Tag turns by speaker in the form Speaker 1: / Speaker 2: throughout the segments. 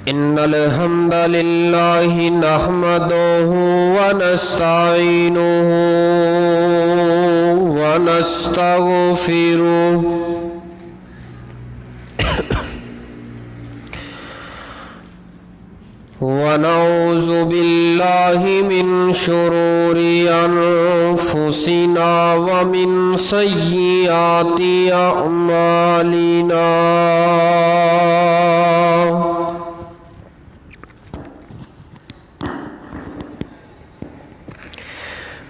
Speaker 1: إن الحمد لله نحمده ونستعينه ونستغفره ونعوذ بالله من شرور أنفسنا ومن سيئات أعمالنا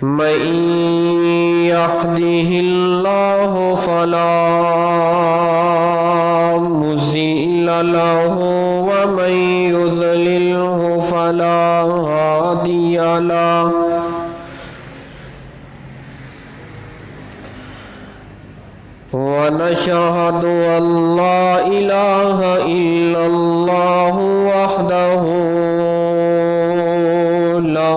Speaker 1: من يهده الله فلا مضل له ومن يضلله فلا هادي له ونشهد أن لا إله إلا الله وحده لا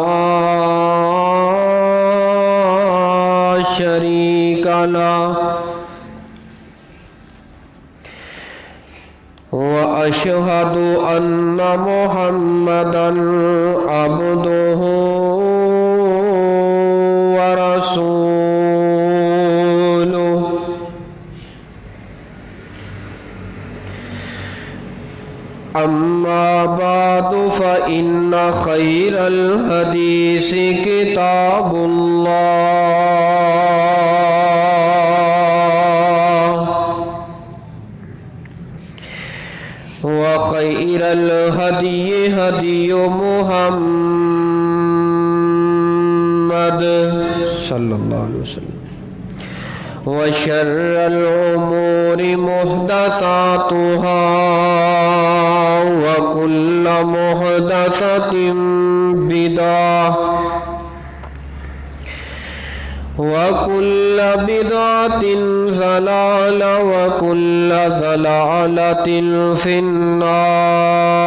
Speaker 1: شريك له وأشهد أن محمدًا عبده ورسوله أما بعد فإن خير الحديث كتاب الله وخير الهدي هدي محمد صلى الله عليه وسلم وشر الأمور محدثاتها وكل محدثة بدعة وكل بدعة ضلالة وكل ضلالة في النار.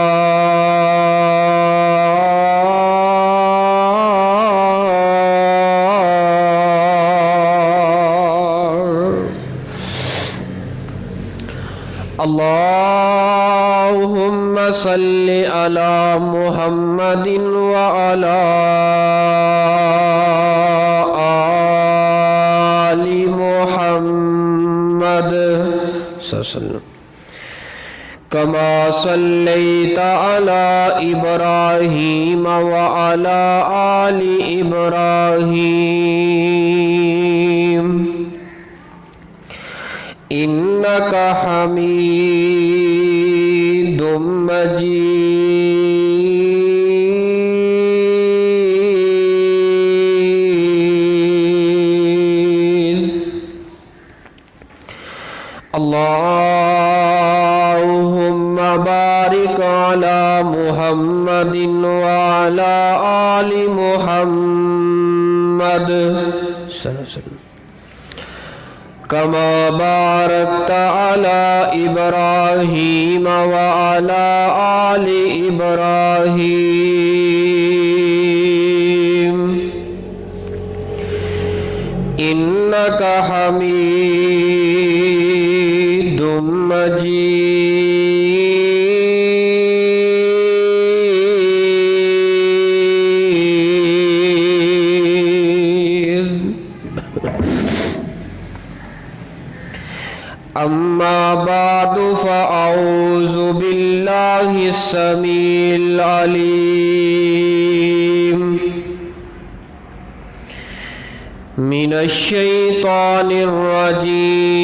Speaker 1: اللهم صل على محمد وعلى آل محمد صلى الله عليه وسلم كما صليت على إبراهيم وعلى آل إبراهيم إنك حميد مجيد. اللهم بارك على محمد وعلى آل محمد صلى الله عليه وسلم كما باركت على إبراهيم وعلى آل إبراهيم إنك حميد مجيد. أما بعد فأعوذ بالله السميع العليم من الشيطان الرجيم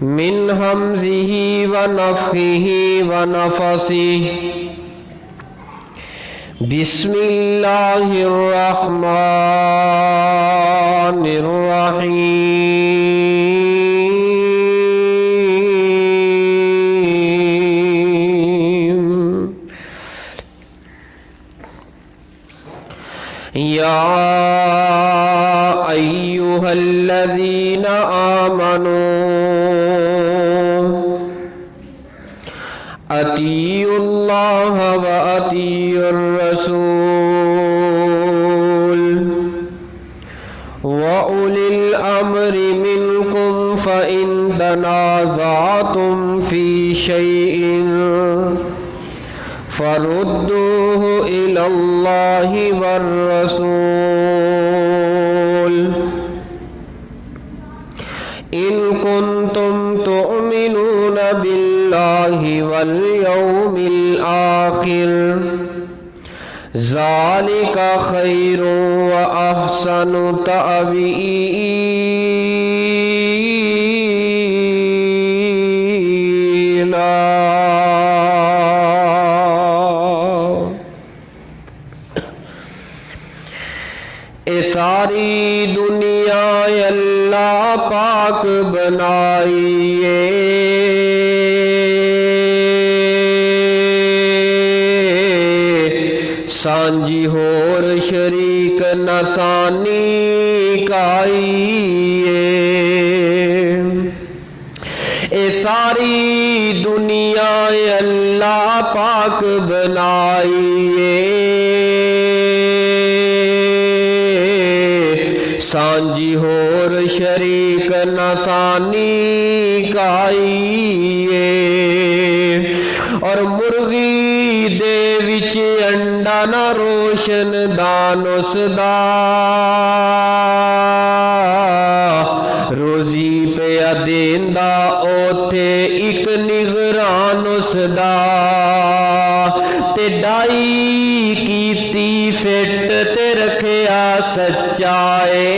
Speaker 1: من همزه ونفخه ونفثه. بسم الله الرحمن الرحيم. يا أيها الذين آمنوا أطيعوا الله وأطيعوا الرسول وأولي الأمر منكم فإن تنازعتم في شيء فردوه إلى الله والرسول إن كنتم تؤمنون بالله واليوم الآخر ذلك خير وأحسن تأويلا. اے ساری دنیا اللہ پاک بنائیے، سانجی ہور شریک نسانی کائیے. اے ساری دنیا اللہ پاک بنائیے، سانجی ہور شریک نسانی کائیے. اور مرغی دے وچ انڈا نہ روشن دان اس دا، روزی پیا دیندا اوتھے ایک نگران اس دا. تے ڈائی کیتی فٹ تے رکھیا سچائے،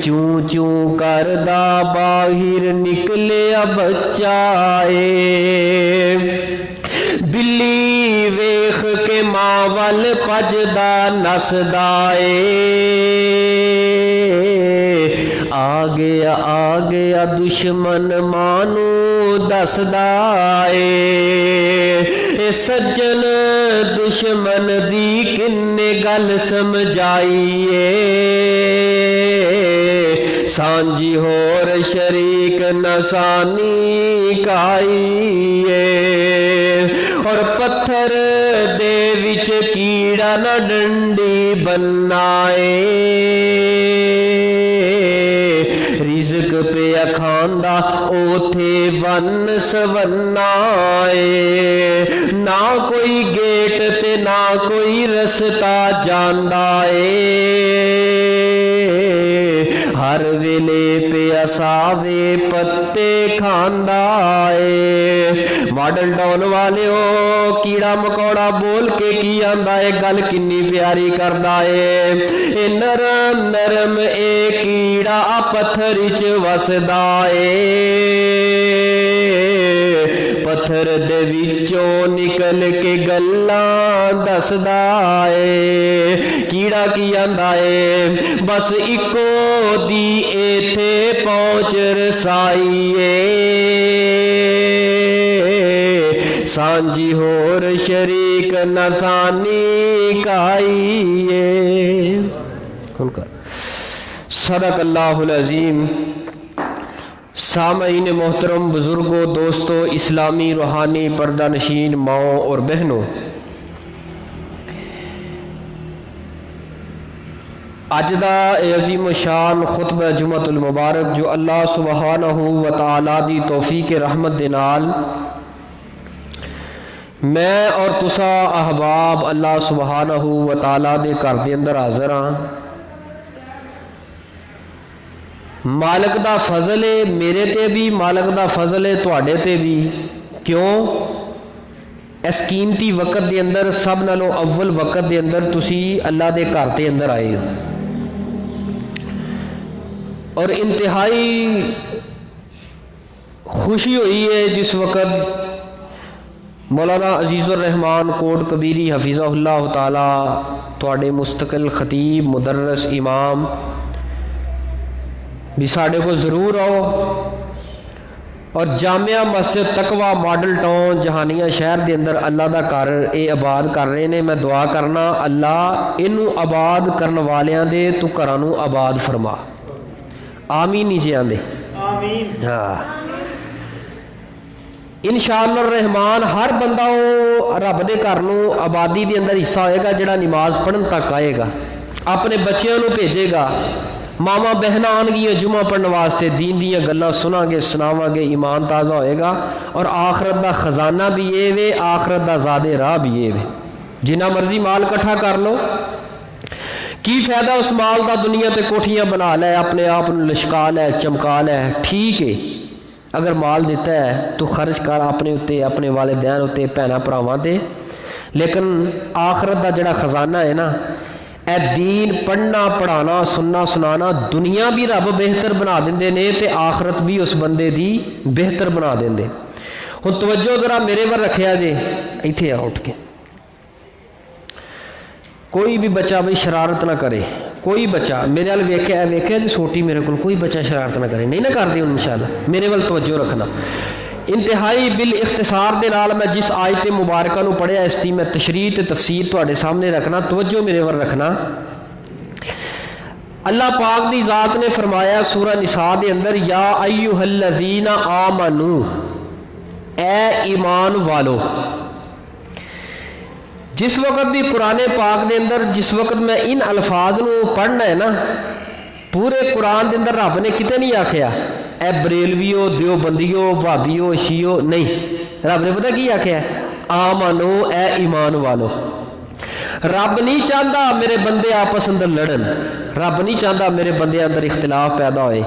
Speaker 1: چوں چوں کردا باہر نکلیا بچائے. بلی ویخ کے ماں ول پجدا نسدا اے، آ گیا دشمن مانو دسدا اے. اے سجن دشمن دی کنے گل سمجھائیے، سانجی ہور شریک نسانی کائیے. اور پتھر دے وچ کیڑا نہ ڈنڈی بنائے، رزق پہ کھاندا اوتھے ون سونائے. نہ کوئی گیٹ تے نہ کوئی رستہ جاندا اے، ہر ویلے پہ اساوے پتے کھاندا اے. ماڈل ٹاؤن والیو کیڑا مکوڑا بول کے کی آندا اے، گل کنی پیاری کردا اے. اے نرم نرم اے کیڑا پتھر وچ وسدا اے، پتھر دے وچوں نکل کے گلاں دسدا اے. کیڑا کی آندا اے، بس اکو دی ایتھے پہنچ رسائیے، سانجی ہور شریک نسانی کائیے. صدق اللہ العظیم. سامعین محترم، بزرگوں، دوستوں، اسلامی روحانی پردہ نشین ماؤں اور بہنوں، اج دا عظیم شان خطبہ جمعۃ المبارک جو اللہ سبحانہ و تعالی دی توفیق رحمت دے نال میں اور تسا احباب اللہ سبحانہ و تعالی دے گھر دے اندر حاضر ہاں. مالک دا فضل ہے میرے تے بھی، مالک دا فضل ہے تواڈے تے بھی. کیوں؟ اس قیمتی وقت دے اندر سب نالوں اول وقت دے اندر تسی اللہ دے گھر دے اندر آئے ہو، اور انتہائی خوشی ہوئی ہے جس وقت مولانا عزیز الرحمان کوٹ کبیری حفظہ اللہ تعالی تواڈے مستقل خطیب مدرس امام بھی ساڈے کو ضرور آؤ، اور جامعہ مسجد تقوی ماڈل ٹاؤن جہانیہ شہر دے اندر اللہ دا گھر اے آباد کر رہے نے. میں دعا کرنا اللہ انہوں آباد کرن والیاں دے تو گھراں نوں آباد فرما. آمین نہیں جی آندے؟ آمین. ہاں انشاءاللہ الرحمن ہر بندہ رب دے گھر نوں آبادی دے اندر حصہ ہوئے گا جڑا نماز پڑھن تک آئے گا، اپنے بچیاں نوں بھیجے گا، ਮਾਵਾਂ ਬਹਿਨਾਂ ਆਉਣਗੀਆਂ ਜੁਮਾ ਪੜ੍ਹਨ ਵਾਸਤੇ, ਦੀਨ ਦੀਆਂ ਗੱਲਾਂ ਸੁਣਾਂਗੇ ਸੁਣਾਵਾਂਗੇ, ਈਮਾਨ ਤਾਜ਼ਾ ਹੋਏਗਾ। ਔਰ ਆਖਰਤ ਦਾ ਖਜ਼ਾਨਾ ਵੀ ਇਹ ਵੇ, ਆਖਰਤ ਦਾ ਜ਼ਾਦੇ ਰਾਹ ਵੀ ਇਹ ਵੇ। ਜਿੰਨਾ ਮਰਜ਼ੀ ਮਾਲ ਇਕੱਠਾ ਕਰ ਲਓ, ਕੀ ਫਾਇਦਾ ਉਸ ਮਾਲ ਦਾ? ਦੁਨੀਆ ਤੇ ਕੋਠੀਆਂ ਬਣਾ ਲੈ, ਆਪਣੇ ਆਪ ਨੂੰ ਲਿਸ਼ਕਾ ਲੈ, ਚਮਕਾ ਲੈ, ਠੀਕ ਹੈ। ਅਗਰ ਮਾਲ ਦਿੱਤਾ ਹੈ ਤੂੰ ਖਰਚ ਕਰ ਆਪਣੇ ਉੱਤੇ, ਆਪਣੇ ਵਾਲਿदैन ਉੱਤੇ, ਭੈਣਾਂ ਭਰਾਵਾਂ ਤੇ। ਲੇਕਿਨ ਆਖਰਤ ਦਾ ਜਿਹੜਾ ਖਜ਼ਾਨਾ ਹੈ ਨਾ, ਇਹ ਦੀਨ ਪੜ੍ਹਨਾ ਪੜ੍ਹਾਉਣਾ ਸੁਣਨਾ ਸੁਣਾਉਣਾ, ਦੁਨੀਆ ਵੀ ਰੱਬ ਬਿਹਤਰ ਬਣਾ ਦਿੰਦੇ ਨੇ ਤੇ ਆਖਰਤ ਵੀ ਉਸ ਬੰਦੇ ਦੀ ਬਿਹਤਰ ਬਣਾ ਦਿੰਦੇ। ਹੁਣ ਤਵੱਜੋ ਜ਼ਰਾ ਮੇਰੇ ਵੱਲ ਰੱਖਿਆ ਜੇ, ਇੱਥੇ ਆ ਉੱਠ ਕੇ। ਕੋਈ ਵੀ ਬੱਚਾ ਬਈ ਸ਼ਰਾਰਤ ਨਾ ਕਰੇ, ਕੋਈ ਬੱਚਾ ਮੇਰੇ ਵੱਲ ਵੇਖਿਆ ਜੀ ਛੋਟੀ ਮੇਰੇ ਕੋਲ, ਕੋਈ ਬੱਚਾ ਸ਼ਰਾਰਤ ਨਾ ਕਰੇ, ਨਹੀਂ ਨਾ ਕਰਦੇ ਹੁਣ ਇਨਸ਼ਾਅੱਲਾ। ਮੇਰੇ ਵੱਲ ਤਵੱਜੋ ਰੱਖਣਾ। ਇੰਤਹਾਈ ਬਿਲ ਇਖਤਸਾਰ ਦੇ ਨਾਲ ਮੈਂ ਜਿਸ ਆਇਤ ਮੁਬਾਰਕਾ ਨੂੰ ਪੜ੍ਹਿਆ, ਇਸ ਦੀ ਮੈਂ ਤਸ਼ਰੀਹ ਤੇ ਤਫਸੀਰ ਤੁਹਾਡੇ ਸਾਹਮਣੇ ਰੱਖਣਾ, ਤਵੱਜੋ ਮੇਰੇ ਵੱਲ ਰੱਖਣਾ। اللہ پاک دی ذات نے فرمایا سورہ نساء دے اندر یا ایھا الذین آمنو، اے ایمان والو۔ جس وقت بھی قرآن پاک دے اندر جس وقت میں ان الفاظ نو پڑھنا ہے نا، پورے قرآن دے اندر رب نے کتے نہیں آکھیا اے بریلویو دیوبندیو وہابیو شیعو، نہیں، رب نے پتہ کی آکھیا آمنو، اے ایمان والو۔ رب نہیں چاہتا میرے بندے آپس اندر لڑن، رب نہیں چاہتا میرے بندے اندر اختلاف پیدا ہوئے،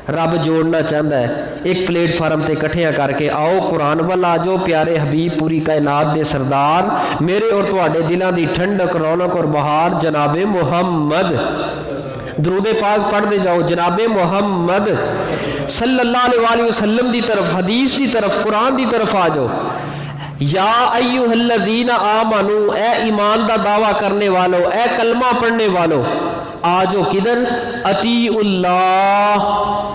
Speaker 1: رب جوڑنا چاہتا ہے۔ ایک پلیٹ فارم تے کٹھیاں کر کے آؤ قرآن وال آ جاؤ، پیارے حبیب پوری کائنات دے سردار، میرے اور تواڈے دلاں دی ٹھنڈک رونق اور بہار جناب محمد، درود پاک پڑھ دے جاؤ جناب محمد صلی اللہ علیہ وآلہ وسلم دی طرف، حدیث دی طرف، قرآن دی طرف آ جاؤ۔ یا ایھا الذین آمنو، اے ایمان دا دعویٰ کرنے والو، اے کلمہ پڑھنے والو، آجو کدھر؟ اطیعوا اللہ،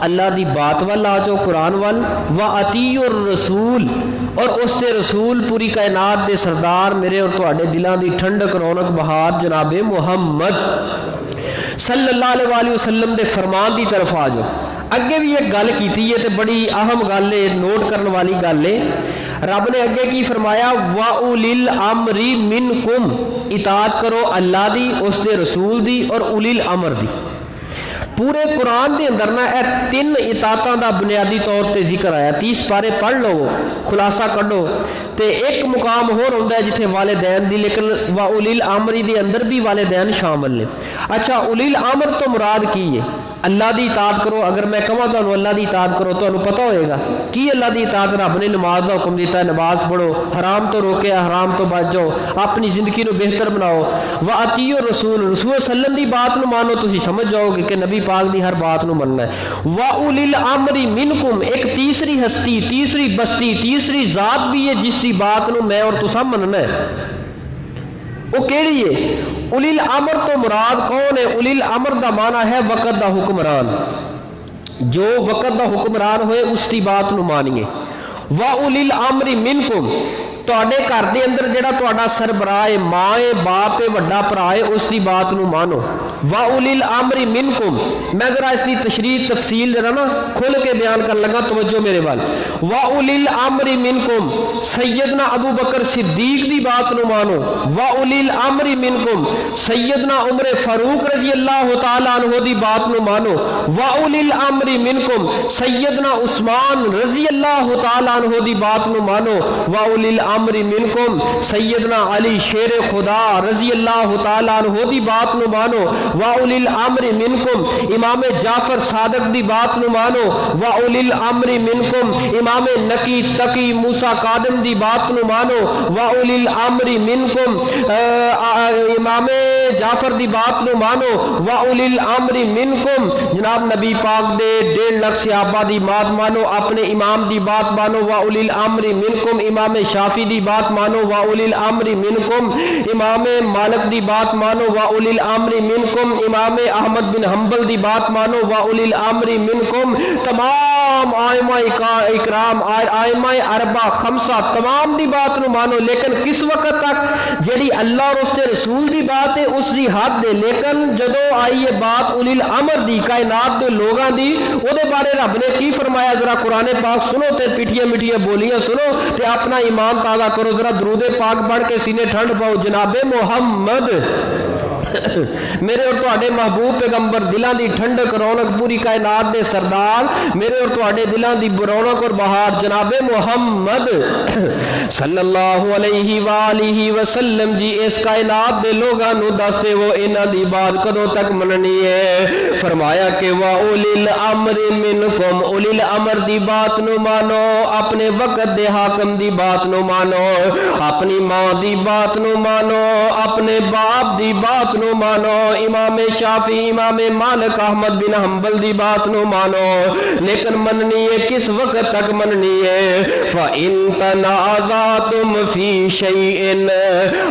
Speaker 1: اللہ دی بات وال آجو، قرآن وال، و اطیعوا الرسول، اور اس سے رسول پوری کائنات دے سردار، میرے اور تواڈے دلاں دی ٹھنڈک رونق بہار جناب محمد صلی اللہ علیہ وآلہ وسلم دے فرمان دی طرف آجو۔ اگے بھی ایک گل کیتی ہے تے بڑی اہم گل ہے، نوٹ کرنے والی گل ہے۔ رب نے اگے کی فرمایا وَأُولِي الْأَمْرِ مِنْكُمْ، اطاعت کرو اللہ دی، اس دے رسول دی اور اولی الامر دی۔ پورے قرآن دے اندر نا اے تین اطاعتاں دا بنیادی طور تے ذکر آیا، 30 پارے پڑھ لو، خلاصہ کڈو، تے ایک مقام ہور ہوندا ہے جتھے والدین دی، لیکن وَأُولِي الْأَمْرِ دی اندر بھی والدین شامل نے۔ اچھا اولی الامر تو مراد کی ہے؟ اللہ دی اطاعت کرو۔ اگر میں کہاں تو اللہ دی اطاعت کرو تو انہوں پتہ ہوئے گا کی اللہ دی اطاعت؟ رب نے نماز کا حکم دیتا ہے، نماز پڑھو، حرام تو روکے، حرام تو بچ جاؤ، اپنی زندگی نو بہتر بناؤ۔ وَأَطِیعُوا الرَّسُولَ، رسول صلی اللہ علیہ وسلم دی بات نو مانو، تسی سمجھ جاؤ گے کہ نبی پاک دی ہر بات نو مننا ہے۔ وَأُولِي الْأَمْرِ مِنْكُمْ، ایک تیسری ہستی، تیسری بستی، تیسری ذات بھی ہے جس دی بات نو میں اور تسا مننا ہے، وہ کیڑی ہے؟ اولی الامر تو مراد کون ہے؟ اولی الامر دا معنی ہے وقت دا حکمران، جو وقت دا حکمران ہوئے اس کی بات نو مانیے۔ وَأُولِي الْأَمْرِ مِنْكُمْ، تواڈے گھر دے اندر جڑا تواڈا سربراہ ہے، ماں ہے، باپ ہے، وڈا بھرا ہے، اس کی بات نو مانو۔ وَأُولِي الْأَمْرِ مِنْكُمْ، میں ذرا اس کی تشریح تفصیل ذرا نا کھول کے بیان کر لگا، توجہ میرے وال۔ وَأُولِي الْأَمْرِ مِنْكُمْ، سیدنا ابو بکر صدیق دی بات نو مانو۔ وَأُولِي الْأَمْرِ مِنْكُمْ، سیدنا عمر فاروق رضی اللہ تعالیٰ عنہ دی بات نو مانو۔ وَأُولِي الْأَمْرِ مِنْكُمْ، سیدنا عثمان رضی اللہ تعالیٰ عنہ دی بات نو مانو۔ وَأُولِي الْأَمْرِ مِنْكُمْ، سیدنا علی شیر خدا رضی اللہ تعالیٰ عنہ دی بات نو مانو۔ وَأُولِي الْأَمْرِ مِنْكُمْ، امام جعفر صادق دی بات نو مانو۔ وَأُولِي الْأَمْرِ مِنْكُمْ، امام نقی تقی موسیٰ قادم دی بات نو مانو۔ وَأُولِي الْأَمْرِ مِنْكُمْ، امام جعفر دی بات نو مانو۔ وَأُولِي الْأَمْرِ مِنْكُمْ، جناب نبی پاک دے 1.5 لاکھ صحابہ دی بات مانو، اپنے امام دی بات مانو۔ وَأُولِي الْأَمْرِ مِنْكُمْ، امام شافعی دی بات مانو۔ وَأُولِي الْأَمْرِ مِنْكُمْ، امام مالک دی بات مانو۔ وَأُولِي الْأَمْرِ مِنْكُمْ، امام احمد بن حنبل دی بات مانو۔ وَأُولِي الْأَمْرِ مِنْكُمْ، تمام آئمہ اکرام، آئمہ اربع خمسہ، تمام دی بات نو مانو۔ لیکن کس وقت تک؟ جیڑی اللہ اور اس کے رسول دی بات ہے اس دی حد ہے، لیکن جدو آئی ہے بات اولی الامر دی، کائنات دے لوگاں دی، او دے بارے رب نے کی فرمایا؟ ذرا قرآن پاک سنو تے پیٹیاں میٹیاں بولیاں سنو تے اپنا ایمان تازہ کرو، ذرا درود پاک پڑھ کے سینے ٹھنڈ پاؤ۔ جناب محمد मेरे और तुहाडे महबूब पैगंबर दिलों की ठंडक रौनक पूरी कायनात दे सरदार मेरे और तुहाडे दिलों की रौनक और बहार जनाबे मुहम्मद सल्लल्लाहु अलैहि वालिहि वसल्लम जी इस कायनात दे लोगां नूं दसदे वो इन्हां दी बात कदों तक मननी है। फरमाया कि वा उलिल अमर मिनकुम उलिल अमर दी बात नूं मानो, अपने वक्त दे हाकम दी बात नूं मानो, अपनी मां दी बात नूं मानो, अपने बाप दी बात नूं मानो, इमाम शाफी इमाम मालिक अहमद बिन हंबल दी बात नूं मानो। लेकिन मननी है किस वक्त तक मननी है? फ़इन तनाज़अतुम फी शैइन,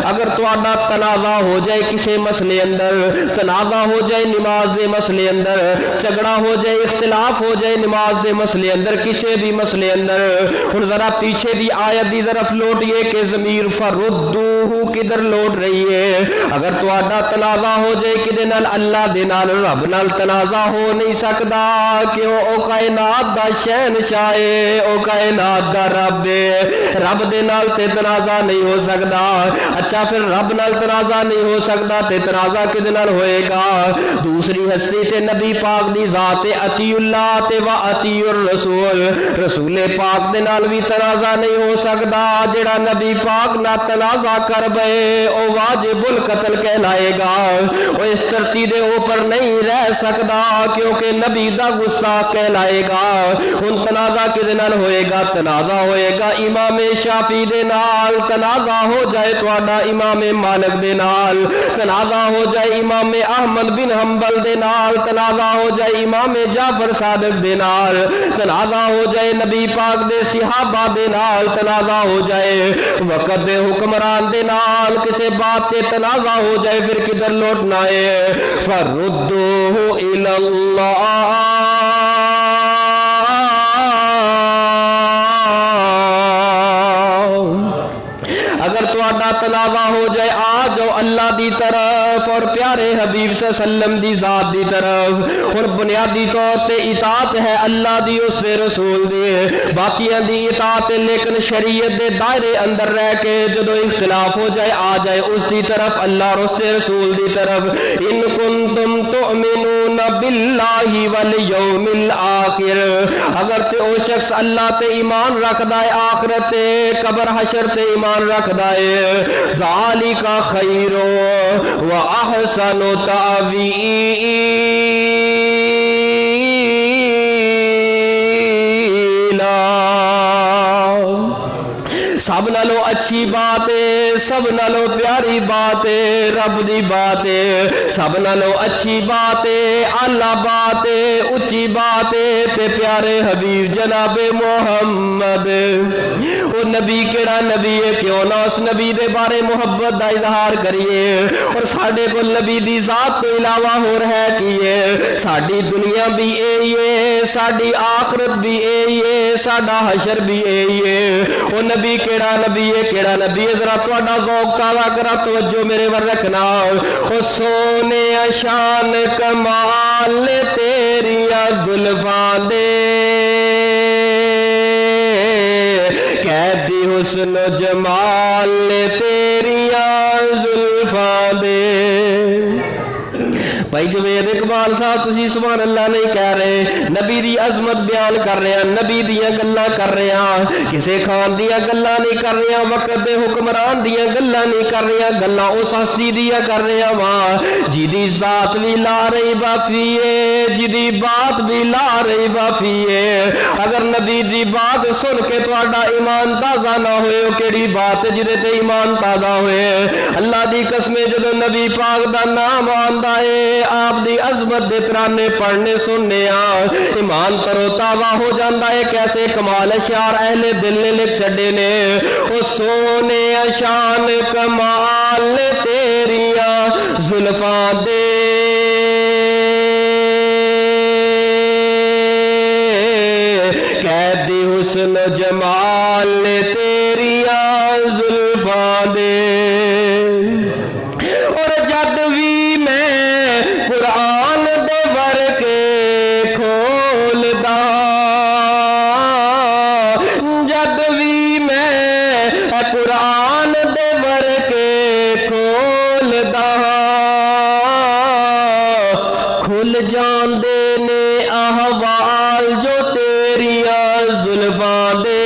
Speaker 1: अगर तुहाडा तनाज़ा हो जाए किसी मसले अंदर, तनाज़ा हो जाए नमाज दे मसले अंदर, झगड़ा हो जाए इख्तिलाफ हो जाए नमाज दे मसले अंदर, किसी भी मसले अंदर, हुण जरा पीछे दी आयत दी तरफ लौटिए कि ज़मीर फरुद्दूहु किधर लौट रही है। अगर तुहाडा तनाज़ा हो जाए किदे नाल, अल्लाह दे नाल, रब नाल तनाज़ा हो नहीं सकदा, क्यों? ओ कायनात दा शहनशाह है, ओ कायनात दा रब है, रब दे नाल ते तनाज़ा नहीं हो सकदा। अच्छा फिर रब नाल तनाज़ा नहीं हो सकदा ते तनाज़ा किदे नाल होएगा? दूसरी हस्ती ते नबी पाक दी ज़ात है, अतीउल्लाह ते व अतीउर रसूल, रसूले पाक दे नाल भी तनाज़ा नहीं हो सकदा। जेड़ा नबी पाक ना तनाज़ा कर बे ओ वाजिबुल कत्ल कहलाएगा, ओ इस धरती दे ऊपर नहीं रह सकदा, क्योंकि नबी दा गुस्ताख कहलाएगा। हुण तनाज़ा किदे नाल होएगा? तनाज़ा होएगा इमाम शाफी दे नाल, तनाज़ा हो जाए तुहाडा इमाम मालिक दे नाल, तनाज़ा हो जाए इमाम अहमद बिन हंबल दे नाल, तनाज़ा हो जाए इमाम जाफर सादिक दे नाल, तनाज़ा हो जाए नबी पाक दे सहाबा दे नाल, तनाज़ा हो जाए वक़्त दे हुक्मरान दे नाल, किसी बात पे तनाज़ा हो जाए फिर किधर लौटना है? फरुद्दूहु इलल्लाह, अगर तुहाडा तनाज़ा हो जाए आ जाओ अल्लाह दी तरफ और प्यारे हबीब सल्लम दी ज़ात दी तरफ। और बुनियादी तौर ते इताअत है अल्लाह दी उसदे रसूल दी, बाकियां दी इताअत है, लेकिन शरीयत दे दायरे अंदर रह के जदों इख्तिलाफ हो जाए आ जाए उसदी तरफ, अल्लाह और उसदे रसूल दी तरफ। इन कुंतुम तुमिनूना बिल्लाहि वल यौमिल आखिर, अगर ते ओ शख्स अल्लाह ते ईमान रखदा है, आखिरत ते कब्र हशर ते ईमान रखदा है, ज़ालिका खैरो व अहसनु तावीला, सब नालों अच्छी बात है, सब नालों प्यारी बात है, रब दी बात है, सब नालों अच्छी बात है, आला बात है, उच्ची बात है ते प्यारे हबीब जनाबे मुहम्मद। वो नबी केड़ा नबी है, क्यों ना उस नबी दे बारे मुहब्बत दा इजहार करिए। और साडे कोल नबी दी जात तो इलावा होर है की है? साडी दुनिया भी यही है, साडी आखरत भी यही है, साडा हशर भी यही है। वो नबी केड़ा नबी है, केड़ा नबी है? जरा तुहाडा ज़ौक़ ताज़ा करा, तवज्जो मेरे वर रखना। ओ सोने शान कमाल तेरिया जुल्फां दे, कैदी हुस्न जमाल तेरिया जुल्फां दे। भाई जवेद इकबाल साहब तुसी सुभान अल्लाह नहीं कह रहे, नबी दी अजमत बयान कर रहे हैं, नबी दियां गल्लां कर रहे हैं, किसी खान दियां गल्लां नहीं कर रहे हैं, वक्त दे हुक्मरान दियां गल्लां नहीं कर रहे हैं, गल्लां उस हस्ती दियां कर रहे हैं वहां जिदी जात भी ला रही बाफी है, जिदी बात भी ला रही बाफी है। अगर नबी दी बात सुन के तुहाडा ईमान ताज़ा ना होए, केड़ी बात है जिदे ते ईमान ताज़ा होए? अल्लाह दी कसमें जदों नबी पाक दा नाम आंदा है, आप दी अजमत दे तराने पढ़ने सुनने ईमान तरोताजा हो जाता है। कैसे कमाल अशार अहले दिल ने लिख छड़े ने। ओ सोने शान कमाल तेरिया जुल्फां दे, कैदी हुस्न जमाल तेरिया जुल्फां दे। और जद भी मैं कुरान दे वर्के खोलदा, जद भी मैं कुरान दे वर्के खोलदा, जान दे ने अहवाल जो तेरिया जुल्फां दे,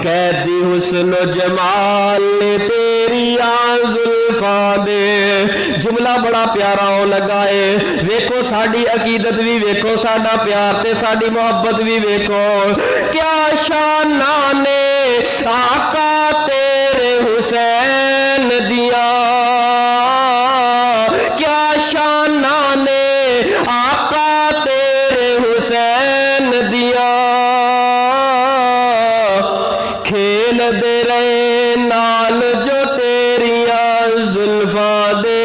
Speaker 1: कैदी हुस्न जमाल तेरिया जुल्फां दे। जुमला बड़ा प्यारा हो लगा है। वेखो साड़ी अकीदत भी वेखो, साडा प्यार ते साड़ी मोहब्बत भी वेखो। क्या शाना ने आका तेरे हुसैन दिया, क्या शाना ने आका तेरे हुसैन दिया। खेल दे रहे नाल जो तेरिया जुल्फां दे,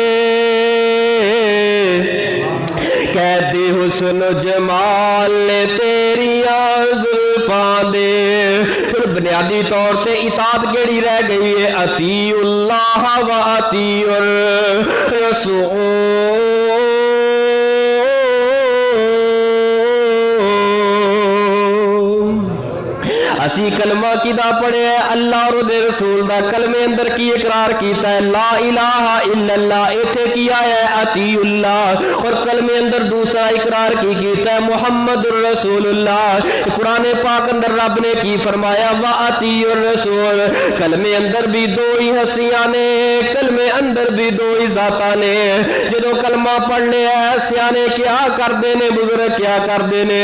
Speaker 1: कैदी हुस्न जमाल तेरिया जुल्फां दे। बुनियादी तौर पे इताअत केड़ी रह गई है? अतीउल्लाह व अतीउर रसूल। असी कलमा किदा पढ़िया है? अल्लाह और उहदे रसूल दा। कलमे अंदर की इकरार कीता है? ला इलाहा इल्लल्लाह। इथे की आया है? अतीउल्लाह। और कलमे अंदर दूसरा इकरार की कीता है? मुहम्मदुर रसूलुल्लाह। कुरान पाक अंदर रब ने की फरमाया? व अतीउर रसूल। कलमे अंदर भी दो ही हस्तियां ने, कलमे अंदर भी दो ही जाता ने। जदों कलमा पढ़ लिया सियाने क्या करते ने, बुजुर्ग क्या करते ने?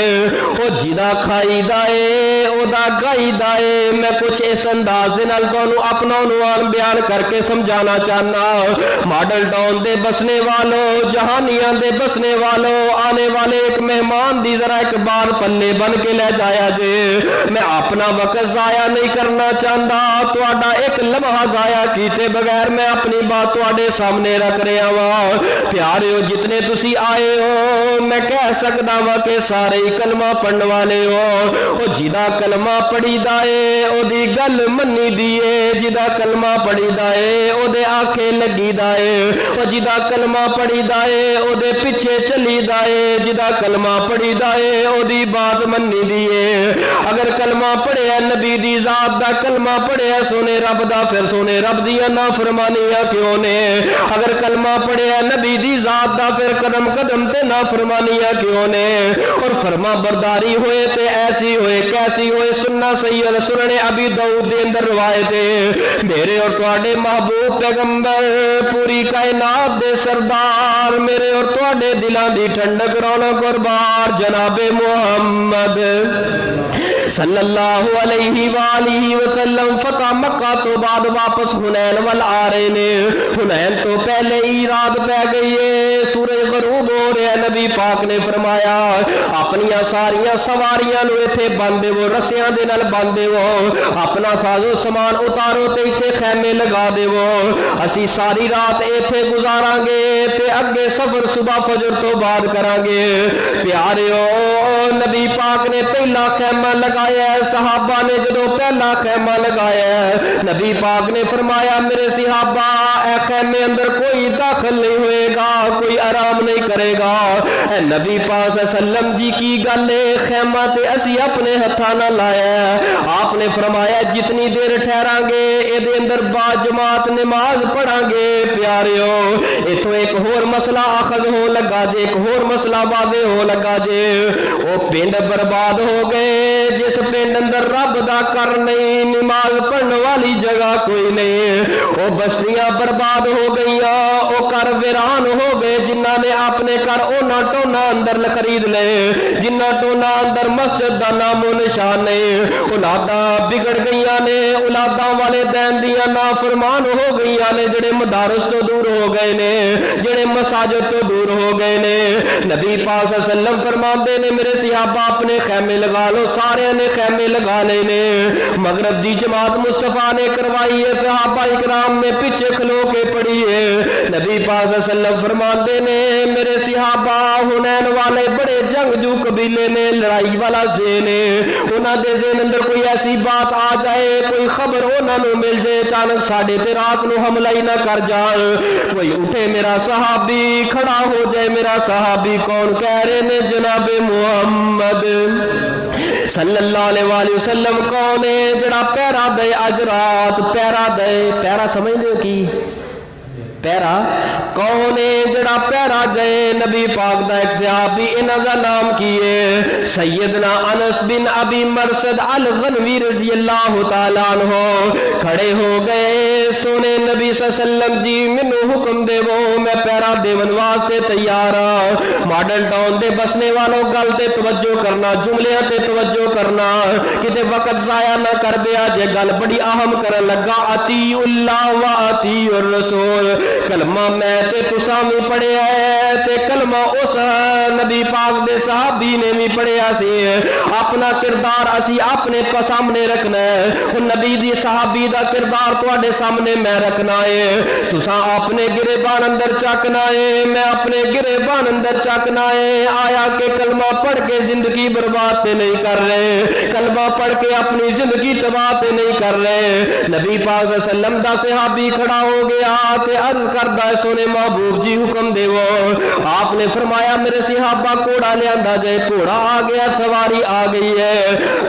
Speaker 1: ओ जिदा खाईदा है ओदा गाईदा है। मैं कुछ इस अंदाज दे नाल तुहानू अपना उन्वान बयान करके समझाना चाहना। मॉडल टाउन दे बसने वालों, जहानिया दे बसने वालों, आने वाले एक मेहमान दी जरा एक बार पल्ले बन के ले जाया जे। मैं अपना वक्त जाया नहीं करना चाहता, तुहाडा एक लम्हा जाया कीते बगैर मैं अपनी बात तुहाडे सामने रख रहा वा। प्यारे हो जितने तुसी आए हो, मैं कह सकदा वा कि सारे ही कलमा पढ़ने वाले हो। ओ जिदा कलमा पढ़ीदा है ओदी गल मन्नी दी है, जिदा कलमा पढ़ीदा है ओदे आखे लगीदा है। ओ जिदा कलमा पढ़ीदा है ओदे पिछे चलीदा है, जिदा कलमा पढ़ीदा है ओदी बात मन्नी दी है। अगर कलमा पढ़िया नबी दी जात दा, कलमा पढ़िया सोने रब दा, फिर सोने रब दियां नाफरमानियां क्यों ने? अगर कलमा पढ़िया नबी दी जात दा, फिर कदम कदम ते नाफरमानियां क्यों ने? और फरमा बरदारी होए ते ऐसी होए कैसी होए? सुनना सही है। सुनने अभी दाऊद दे अंदर रवायत है, मेरे और तुहाडे महबूब पैगंबर, पूरी कायनात दे सरदार, मेरे और तुहाडे दिलां दी ठंडक रौनक और बहार जनाबे मुहम्मद सल्लल्लाहु अलैहि वालिहि वसल्लम फतह मक्का तो बाद वापस हुनैन वल आ रहे ने। हुनैन तो पहले ही रात पै गई है, सूरज गरूब हो रहा। नबी पाक ने फरमाया अपनिया सारिया सवारियां नु इथे बांधे वो, रस्सियां दे नाल बांधे वो, अपना साजो समान उतारो ते इथे खैमे लगा देवो। असी सारी रात इथे गुजारांगे ते अगे सफर सुबह फजर तो बाद करांगे। प्यारेओ नबी पाक ने पहला खैमा लगाया। सहाबा ने जदों पहला खैमा लगाया, नबी पाक ने फरमाया मेरे सहाबा ए खैमे अंदर कोई दाखिल नहीं होएगा, कोई आराम नहीं करेगा। नबी पाक सल्लम जी की गल है, खैमा ते असी अपने हथा ना लाया। आपने फरमाया जितनी देर ठहरांगे इहदे अंदर बाजमात नमाज पढ़ांगे। प्यारिओ इथों एक होर मसला अखज हो लगा जे, एक होर मसला वादे हो लगा जे। ओ पिंड बर्बाद हो गए जिस पिंड अंदर रब दा कर नहीं, नमाज पढ़ने वाली जगह कोई नहीं। ओ बस्तियां बर्बाद हो गई, ओ घर वीरान हो गए जिन्हां ने अपने घर ओना टोना अंदर खरीद ले, जिन्ना टोना अंदर मस्जिद दा नामो निशान नहीं। औलादा बिगड़ गई ने, औलादा वाले दैन दियां नाफरमान हो गई ने, जेड़े मदारस तो दूर हो गए ने, जेड़े मसाजिद तो दूर हो गए ने। नबी पाक सल्लल्लाहु अलैहि वसल्लम फरमाते ने मेरे सहाबा अपने खैमे लगा लो। सारे ने खैमे लगा लेने। मगरब दी जमात मुस्तफा ने करवाई है, सहाबा इकराम ने पीछे खलो के पढ़ी है। नबी पाक सल्लल्लाहु अलैहि वसल्लम फरमाते ने मेरे सहाबा हुनैन वाले बड़े जंगजू कबीले ने, लड़ाई वाला ज़हन है। उन्हां दे ज़हन अंदर कोई ऐसी बात आ जाए, कोई खबर उन्हां नूं मिल जाए अचानक साडे ते रात नूं हमला ही ना कर जाए, कोई उठे मेरा सहाबी खड़ा हो जाए। मेरा सहाबी कौन? कह रहे ने जनाबे मुहम्मद सल्लल्लाहु अलैहि वसल्लम। कौन है? जड़ा पैरा दे अज रात पैरा दे। पैरा समझ लो की पैरा कौन है जड़ा पैरा जाए नबी पाक दा एक सहाबी इन्हां दा नाम की है सैयदना अनस बिन अबी मरसद अल गनवी रजी अल्लाह तआला अन्हु खड़े हो गए सोने नबी सल्लम जी मैनू हुक्म देवो मैं पैरा देवन वास्ते तैयार हाँ मॉडल टाउन दे बसने वालों गल ते तवज्जो करना जुमलियां ते तवज्जो करना किते वक्त जाया ना कर बिया जे गल बड़ी अहम करन लगा अती उल्लाह व अती उर रसूल कलमा मैं ते तुसां भी पढ़िया है ते कलमा उस नबी पाक दे सहाबी ने भी पढ़िया सी अपना किरदार असी अपने सामने रखना है उन नबी दी सहाबी दा किरदार तुहाडे सामने मैं रखना है तुसां अपने गिरेबान अंदर चकना है मैं अपने गिरेबान अंदर चकना है आया के कलमा पढ़ के जिंदगी बर्बाद ते नहीं कर रहे कलमा पढ़ के अपनी जिंदगी तबाह ते नहीं कर रहे नबी पाक सल्लम दा सहाबी खड़ा हो गया ते अर्ज करदा है सोने महबूब जी हुक्म देवो आपने फरमाया मेरे सहाबा घोड़ा लियांदा जाए घोड़ा आ गया सवारी आ गई है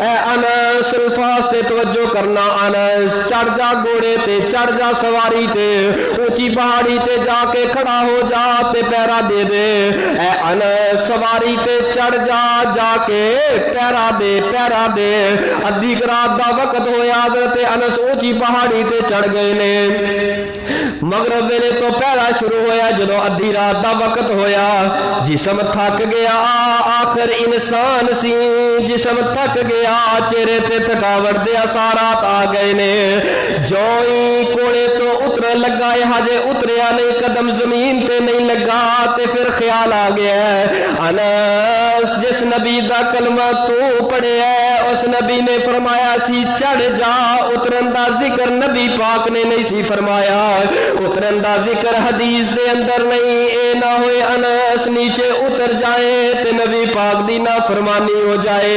Speaker 1: ए अनस अल्फाज ते तवज्जो करना अनस चढ़ जा घोड़े ते चढ़ जा सवारी ते ऊंची पहाड़ी ते जाके खड़ा हो जा ते पैरा दे दे ए अनस सवारी ते चढ़ जा जाके पैरा दे अद्धी रात दा वक्त होया हज़रत अनस ऊंची पहाड़ी ते चढ़ गए ने मगरब वेले तो पैरा शुरू होया जदों अद्धी रात दा वक्त होया जिसम थक गया आखिर इंसान सी जिसम थक गया चेहरे ते थकावट दे असारात आ गए ने जो ही कोड़े तो उतरन लगा हजे उतरिया नहीं कदम जमीन ते नहीं लगा ते फिर ख्याल आ गया अनस जिस नबी दा कलमा तू पढ़िया उस नबी ने फरमाया सी चढ़ जा उतरन दा जिक्र नबी पाक ने नहीं सी फरमाया उतरन दा जिक्र हदीस दे अंदर नहीं ए ना होए अनस नीचे उतर जाए ते नबी पाक दी नाफरमानी हो जाए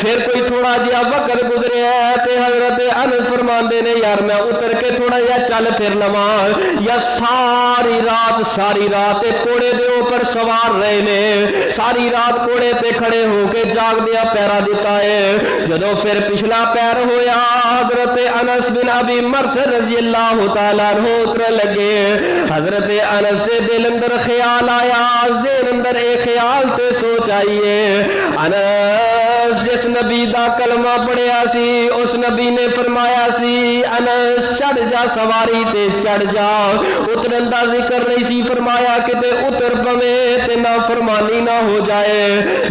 Speaker 1: फिर कोई थोड़ा जिहा वक्त गुजरे ते हजरत अनस फरमांदे ने यार मैं उतर के थोड़ा जिहा चल फिर लवां या सारी रात घोड़े दे ऊपर सवार रहे ने सारी रात घोड़े ते खड़े होके जागदिया पैरा दिता है जदों फिर पिछला पैर होया हजरत अनस बिन अबी मरसद रजी अल्लाह तआला अन्हु उतरन लगे हजरत अनस दे दिल अंदर ख्याल आया ज़हन अंदर एक ख्याल ते सोच आई है अनस जिस नबी दा कलमा पढ़िया सी उस नबी ने फरमाया सी अनस चढ़ जा सवारी ते चढ़ जा उतरन दा जिक्र नहीं सी फरमाया किते उतर पवे ते ना फरमानी ना हो जाए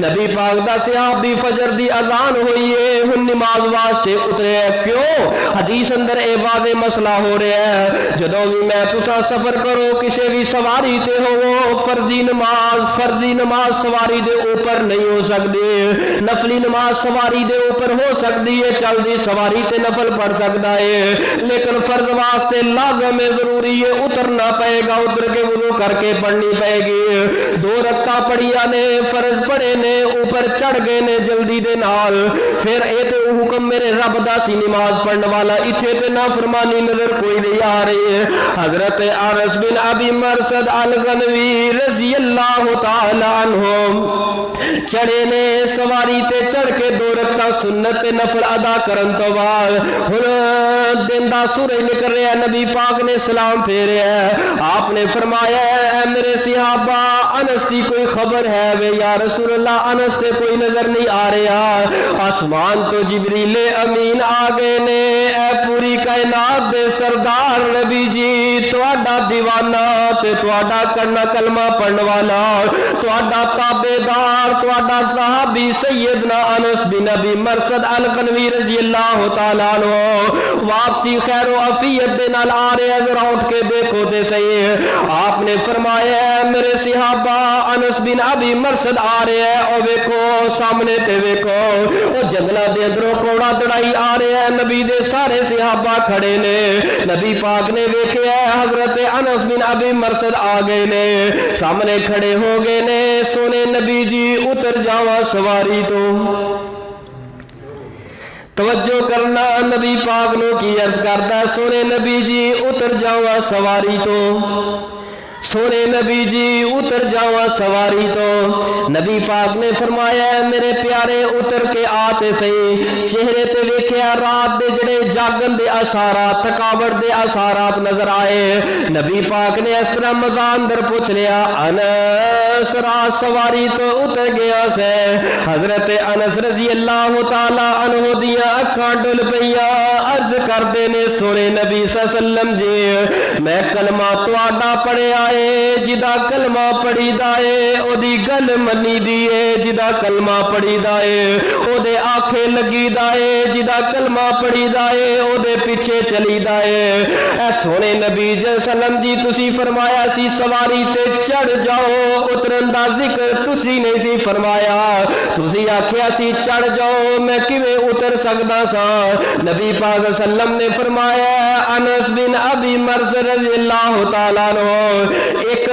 Speaker 1: नबी पाक दा सहाबी फजर दी अजान हुई है हुन नमाज वास्ते उतरे क्यों हदीस अंदर ए वादे मसला हो रहा है जदों भी मैं तुसा सफर करो किसी भी सवारी ते होवो फर्जी नमाज सवारी दे ऊपर नहीं हो सकती नफली नमाज सवारी दे ऊपर हो सकती है चलदी सवारी ते नफल पढ़ सकता है लेकिन फर्ज वास्ते लाजम है जरूरी है उतरना पड़ेगा उतर के वुजू करके पढ़नी पड़ेगी दो रक्का पढ़िया ने फर्ज पढ़े ने ऊपर चढ़ गए ने जल्दी दे नाल फिर ए ते हुक्म मेरे रब दा सी नमाज पढ़ने वाला इथे ते ना फरमानी नजर कोई नहीं आ रही है हजरत अनस बिन अबी मरसद अल गनवी रजी अल्लाह तआला अन्हु चढ़े ने सवारी ते चढ़ के दो रक्का सुन्नत ते नफल अदा करन तो बाद हुन दिन दा सूरज निकल रहा नबी पाक ने सलाम फेरिया आपने फरमाया ऐ मेरे सहाबा अनस की कोई खबर है वे या रसूल अल्लाह अनस ते कोई नजर नहीं आ रहा आसमान तो जिब्रील अमीन आ गए ने ऐ पूरी कायनात दे सरदार नबी जी तुहाडा दीवाना ते तुहाडा करना कलमा पढ़ने वाला तुहाडा ताबेदार तुहाडा सहाबी सैयदना अनस बिन अबी मरसद अल गनवी रजी अल्लाह तआला अन्हु वापसी खैर अफियत दे नाल आ रहे जरा उठ के देखो ते सही आपने फरमाया मेरे सहाबा अनस बिन अबी मरसद आ रहे हैं और वेखो सामने ते वेखो वो जंगलों के अंदरों कोड़ा दड़ाई आ रहे हैं नबी दे सारे सहाबा खड़े ने नबी पाक ने वेख्या हजरत अनस बिन अबी मरसद आ गए ने सामने खड़े हो गए ने सोने नबी जी उतर जावा सवारी तो तवज्जो करना नबी पाक नो की अर्ज करता सोने नबी जी उतर जावा सवारी तो सोने नबी जी उतर जावा सवारी तो। नबी पाक ने फरमाया मेरे प्यारे उतर के आते सही। चेहरे ते वेख्या रात दे जड़े जागन दे आसारात, थकावट दे आसारात नजर आए। नबी पाक ने इस तरह मजा अंदर पूछ लिया, अनस रात सवारी तो उतर गया से। हजरत अनस रजी अल्लाह ताला अन्हु दियां अखां डुल पईयां। अर्ज करदे ने सोने नबी सल्लम जी मैं कलमा तुहाडा पढ़िया है, जिदा कलमा पढ़ीदा है ओदी गल मनी दी है, जिदा कलमा पढ़ीदा है ओदे आखे लगीदा है, जिदा कलमा पढ़ीदा है ओदे पीछे चलीदा है। ऐ सोने नबी सल्लम जी तुसी फरमाया सी सवारी ते चढ़ जाओ, उतरन दा जिक्र तुसी नहीं सी फरमाया। तुसी आखिया सी चढ़ जाओ, मैं किवें उतर सकदा सा। नबी पाक सल्लम ने फरमाया अनस बिन अबी मर्ज रज़ी अल्लाह ताला अन्हु एक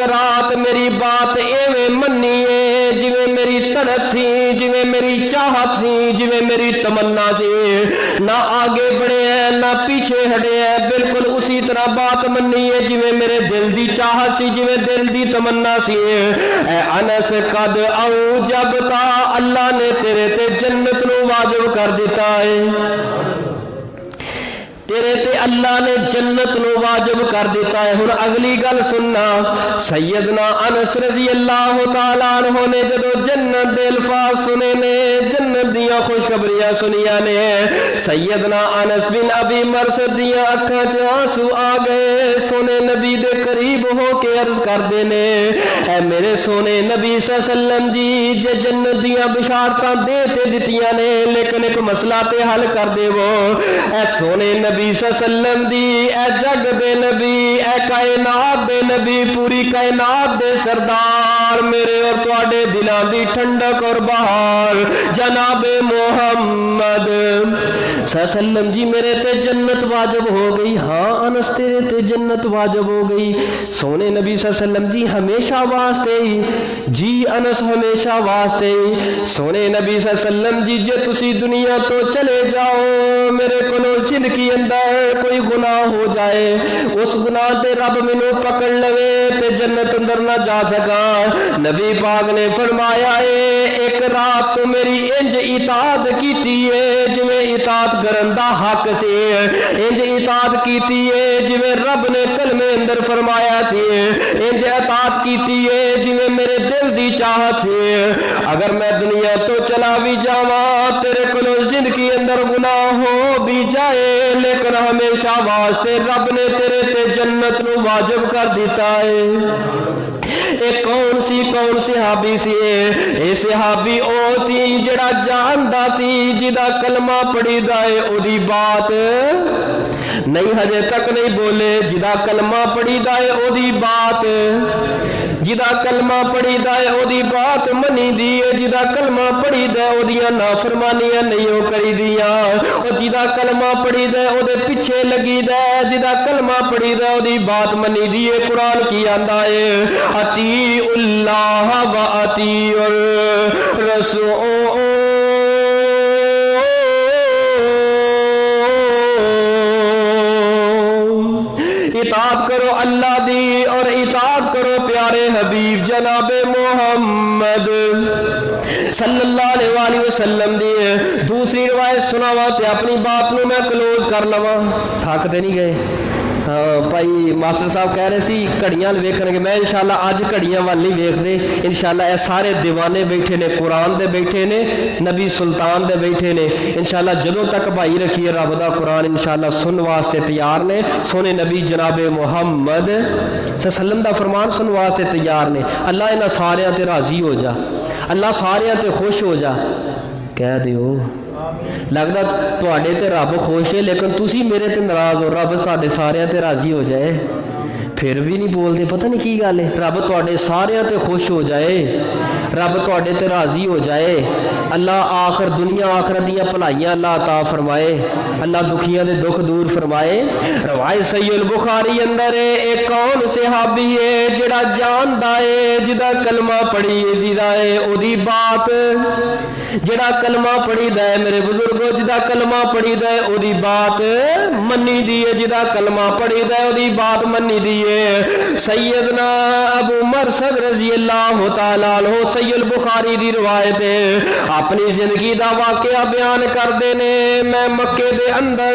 Speaker 1: रात मेरी बात एवें मन्नी है जिवें मेरी तड़प सी, जिवें मेरी चाहत सी, जिवें मेरी तमन्ना सी। ना आगे बढ़े हैं ना पीछे हटे हैं, बिल्कुल उसी तरह बात मन्नी है जिवें मेरे दिल दी चाहत सी, जिवें दिल दी तमन्ना सी। ऐ अनस कद आऊं जब ता अल्लाह ने तेरे ते जन्नत नू वाजिब कर दिता है, तेरे ते अल्लाह ने जन्नत नु वाजिब कर दिता है। हुण अगली गल सुनना, सैयदना अनस रज़ी अल्लाह तआला अन्हु ने जदों जन्नत दे अल्फाज सुने ने, जन्नत दियां खुशखबरियां सुनिया ने, सैयदना अनस बिन अबी मरसद दियां अखां च आंसू आ गए। सोने नबी दे करीब हो के अर्ज करदे ने ऐ मेरे सोने नबी सल्लम जी जे जन्नत दियां बिशारतां दे ते दित्तियां ने, लेकिन एक मसला ते हल कर देवो। ऐ सोने नबी सल्लम दी ऐ जग दे नबी, ऐ कायनात दे नबी, पूरी कायनात दे सरदार, मेरे और तुहाडे दिलां दी ठंडक और बहार जनाबे मोहम्मद सल्लम जी मेरे ते जन्नत वाजिब हो गई। हाँ अनस तेरे ते जन्नत वाजिब हो गई। सोने नबी सल्लम जी हमेशा वास्ते ही? जी अनस हमेशा वास्ते ही। सोने नबी सल्लम जी जे तुसी दुनिया तो चले जाओ, मेरे कोलों जिंदगी अंदर कोई गुनाह हो जाए, उस गुनाह ते रब मैनू पकड़ लवे ते जन्नत अंदर ना जा सका। नबी पाक ने फरमाया है एक रात तो मेरी इंज इताअत कीती है जिवें इताअत करन दा हक से, इंज इताअत कीती है जिवें रब ने कलमे अंदर फरमाया थे, इंज इताअत कीती है जिवें मेरे दिल दी चाहत से। अगर मैं दुनिया तो चला भी जावा, तेरे कोलों जिंदगी अंदर गुनाह हो भी जाए, लेकिन हमेशा वास्ते रब ने तेरे ते जन्नत नू वाजिब कर दिता है। एक कौन सहाबी सी? ए सहाबी ओ सी जिहड़ा जानदा सी जिदा कलमा पढ़ीदा है ओदी बात नहीं, हजे तक नहीं बोले। जिदा कलमा पढ़ीदा है ओदी बात, जिदा कलमा पढ़ीदा है ओदी बात मनी दी है, जिदा कलमा पढ़ीदा है ओदियां नाफरमानियां नहीं हो करी दियां, और जिदा कलमा पढ़ीदा है ओदे पीछे लगीदा है, जिदा कलमा पढ़ीदा है ओदी बात मनी दी है। कुरान की आंदा है अतीउल्लाह व अतीउर रसूल, इताअत करो अल्लाह दी और इताअत करो प्यारे हबीब जनाबे मोहम्मद सल्लल्लाहु अलैहि वसल्लम दी। दूसरी रिवायत सुनावा ते अपनी बात नू मैं क्लोज कर लवां, थक ते नहीं गए। हाँ भाई मास्टर साहब कह रहे सी घड़ियां वेखणगे, मैं इंशाअल्लाह अज घड़ियां वाल नहीं वेखदे। इंशाअल्लाह ये सारे दीवाने बैठे ने, कुरान दे बैठे ने, नबी सुल्तान दे बैठे ने। इंशाअल्लाह जदों तक भाई रखिए रब दा कुरान इंशाअल्लाह सुन वास्ते तैयार ने। सोने नबी जनाबे मुहम्मद सल्लम दा फरमान सुन वास्ते तैयार ने। अल्लाह इन्हां सारियां ते राजी हो जा, अल्लाह सारियां ते खुश हो जा। कह दिओ लगदा तुहाडे ते रब खुश है, लेकिन तुसी मेरे ते नाराज हो। रब साडे सारियां ते राजी हो जाए, फिर भी नहीं बोलते, पता नहीं की गल है। रब तुहाडे सारियां ते खुश हो जाए, रब तुहाडे ते राजी हो जाए। अल्लाह आखिर दुनिया आखिरत दियां भलाइयां अल्लाह अता फरमाए, अल्लाह दुखियां दे दुख दूर फरमाए। रवायत सहीह बुखारी अंदर है एक कौन सहाबी है जिहड़ा जानदा है, जिहदा कलमा पढ़ी दीदा है ओदी बात, जिहड़ा कलमा पढ़ीदा है मेरे बुजुर्गो, जिहदा कलमा पढ़ीदा है ओदी बात मन्नी दी है, जिहदा कलमा पढ़ीदा है ओदी बात मन्नी दी है। है। सैयदना अबू मरसद रजी अल्लाह तआला अन्हु सहीह बुखारी दी रिवायत है, अपनी जिंदगी दा वाकया बयान करदे ने। मैं मक्के दे अंदर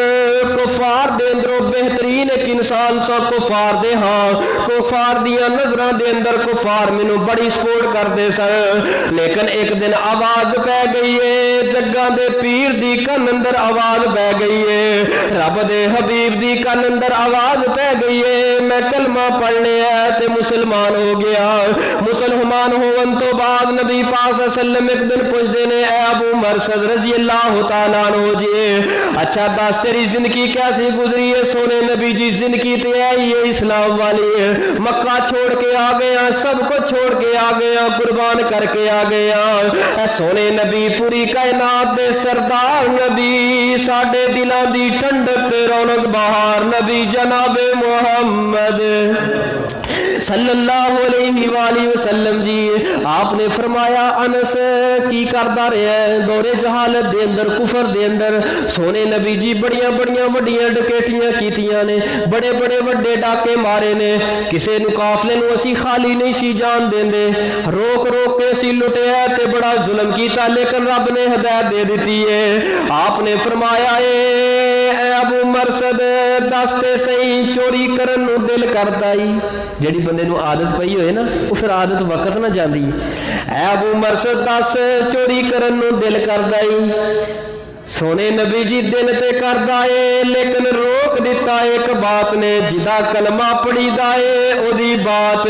Speaker 1: कुफार दे अंदरों बेहतरीन एक इंसान सा, कुफार दे हाँ कुफार दियां नजरां दे अंदर कुफार मैनू बड़ी सपोर्ट करदे सन, लेकिन एक दिन आवाज पै गई है, जग्गा दे पीर दी कन अंदर आवाज पै गई है, रब दे हबीब दी कन अंदर आवाज पै गई है, मैं कलमा पढ़ लिया ते मुसलमान हो गया। मुसलमान होवन तो बाद नबी पाक सल्लल्लाहु अलैहि वसल्लम एक दिन पूछदे ने, ए अबू मरसद रजी अल्लाह तआला अन्हु जी, अच्छा दस तेरी जिंदगी कैसी गुजरी है? सोने नबी जी जिंदगी ते है ये इस्लाम वाली है, मक्का छोड़ के आ गया, सब कुछ छोड़ के आ गया, कुर्बान करके आ गया। ऐ सोने नबी पूरी कायनात दे सरदार नबी, साडे दिलां दी ठंडक ते रौनक बहार नबी जनाबे मुहम्मद सल्लल्लाहु अलैहि वसल्लम जी, आपने फरमाया अनस की करदा रहा है दौरे जहालत दे अंदर, कुफर दे अंदर। सोने नबी जी बड़ियां बड़ियां वड्डियां डकैतियां कीतियां ने, बड़े बड़े वड्डे डाके मारे ने, किसी नूं काफले नूं असीं खाली नहीं सी जान देंदे, रोक रोक के असीं लुटिया ते बड़ा जुल्म कीता, लेकिन रब ने हिदायत दे दी है। आपने फरमाया ए अबू मरसद दस ते सही चोरी करन नूं दिल करदा ही, जेड़ी बंदे नूं आदत पई होए ना वो फिर आदत वक्त ना जाती। ऐ अबू मरसद दस चोरी करन नूं दिल करदा ही? सोने नबी जी दिल ते करदा है, लेकिन रोक दिता एक बात ने, जिदा कलमा पढ़ीदा है ओदी बात,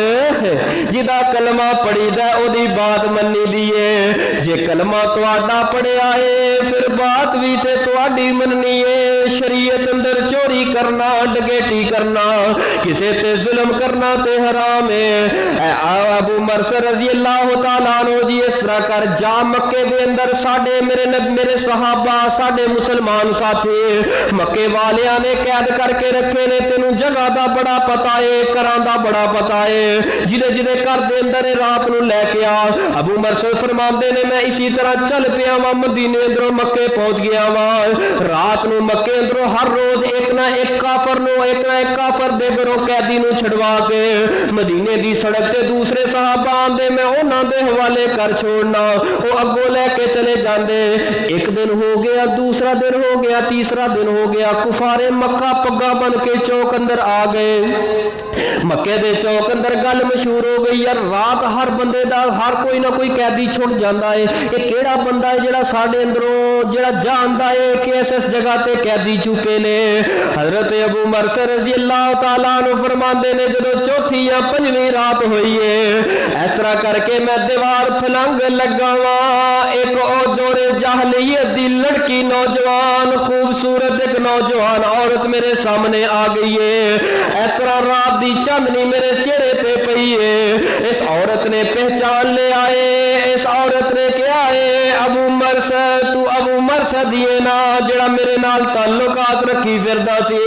Speaker 1: जिदा कलमा पढ़ीदा ओदी बात मन्नी दी है। जे कलमा तुहाडा पढ़िया है फिर बात भी ते तुहाडी मननी है। शरीयत अंदर चोरी करना, डकैती करना, किसे ते जुल्म करना ते हराम है। अबू मरसद रजी अल्लाह तआला अन्हु जी इस तरह कर जा, मक्के दे अंदर साडे मेरे सहाबा साडे मुसलमान साथी मक्के वालियां ने कैद करके रखे ने, तेनू जगह दा बड़ा पता है, घरां दा बड़ा पता है, जिदे जिदे घर दे अंदर रात नू लैके आ। अबू मरसद फरमांदे ने मैं इसी तरह चल पिया वा, मदीने अंदरों मक्के पहुंच गया वा। रात नू मक्के अंदरों हर रोज एक ना एक काफर दे घरों कैदी नू छड़वा के मदीने दी सड़क ते दूसरे सहाबा आंदे, मैं उन्हां दे हवाले कर छोड़ना, वो अगों लैके चले जांदे। एक दिन हो गया, दूसरा दिन हो गया, तीसरा दिन हो गया, कुफारे मक्का पग्गा बन के चौक अंदर आ गए। मक्के दे चौक अंदर गल मशहूर हो गई यार, रात हर बंदे दा हर कोई ना कोई कैदी छुट जाता है, ये केड़ा बंदा है जेड़ा साडे अंदरों जेड़ा जानदा है कि इस जगह ते कैदी चुके ने। हजरत अबू मरसद रजी अल्लाह तआला अन्हु फरमांदे ने जदों चौथी या पंजवीं रात हुई है, इस तरह करके मैं दीवार फलंग लगा वा, एक और दौरे जाहलियत दी लड़की नौजवान खूबसूरत एक नौजवान औरत मेरे सामने आ गई है। इस तरह रात दी चांदनी मेरे चेहरे पे पई है। इस औरत ने पहचान ले आए, इस औरत ने क्या है, अबू मरसद तू अबू मरसद ही है ना जेड़ा मेरे नाल ताल्लुकात रखी फिरदा सी?